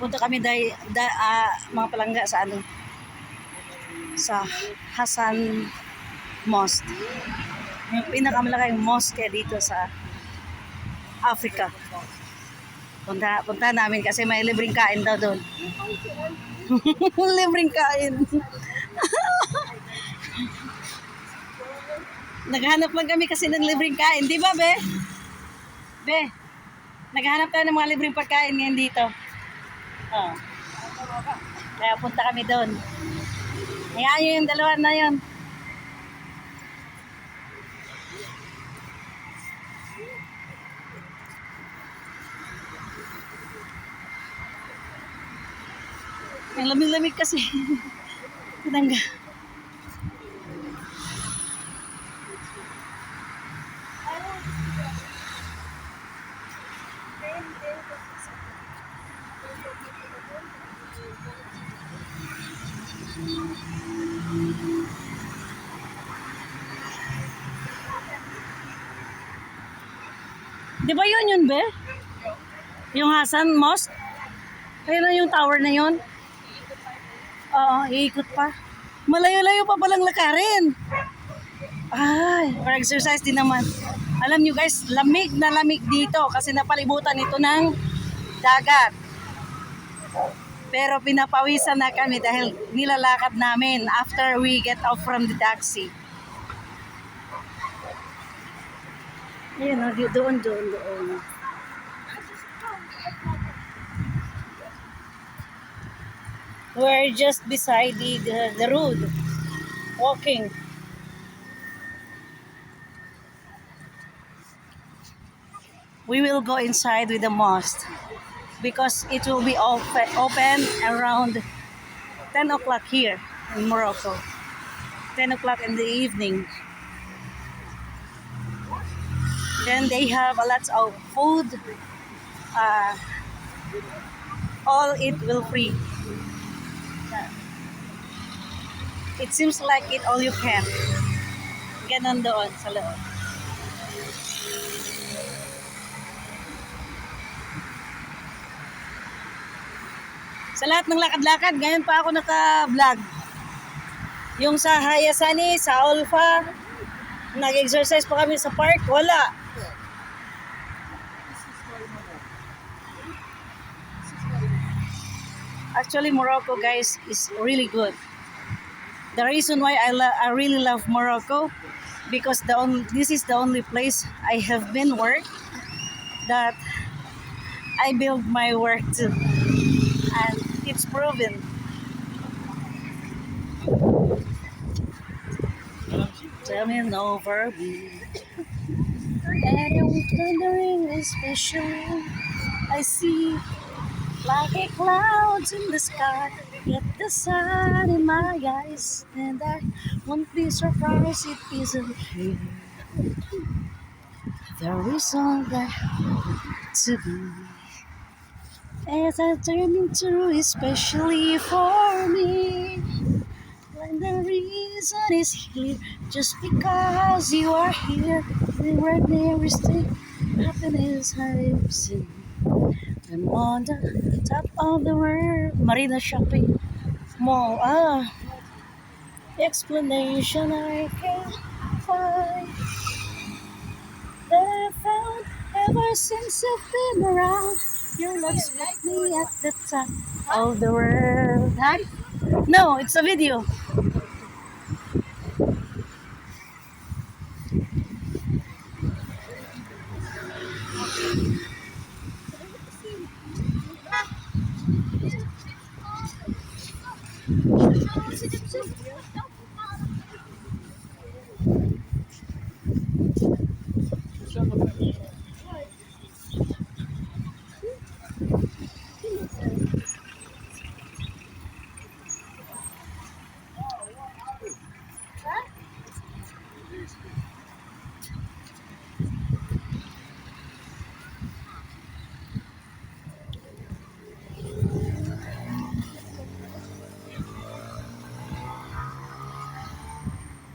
Punta kami mga palangga sa ano, sa Hassan Mosque. Yung pinakamalaking mosque dito sa Africa. Punta namin kasi may libreng kain daw doon. Libreng kain. Naghanap lang kami kasi ng libreng kain. Di ba, Be? Be, naghanap tayo ng mga libreng pagkain ngayon dito. Oh. Kaya punta kami doon. Hayaan nyo yung dalawa na yun. Ang lamig-lamig kasi. Tinangga. Di ba yun, Be? Yung Hassan Mosque? Ayun na yung tower na yun. Oo, iikot pa. Malayo-layo pa palang lakarin. Ay, for exercise din naman. Alam nyo guys, lamig na lamig dito kasi napalibutan ito ng dagat. Pero pinapawisan na kami dahil nilalakad namin after we get off from the taxi. Ayun, doon. We're just beside the road, walking. We will go inside with the mosque because it will be open around 10 o'clock here in Morocco. 10 o'clock in the evening. Then they have a lot of food. All it will free. It seems like it all you can. Ganon doon sa loob. Sa lahat ng lakad-lakad, ngayon pa ako naka-vlog. Yung sa Hayasani, sa Olfa, nag-exercise pa kami sa park, wala. Actually, Morocco, guys, is really good. The reason why I really love Morocco because this is the only place I have been work that I build my work to, and it's proven. Coming over me, and I'm wondering, especially I see like a clouds in the sky. Get the sun in my eyes, and I won't be surprised it isn't here. There is all there to be, as I turn into, especially for me. When the reason is here, just because you are here, right there is the happiness I've seen. I'm on the top of the world, Marina Shopping Mall. Explanation I can't find that I found ever since you've been around. Your love's got me at the top of the world. Huh? No, it's a video.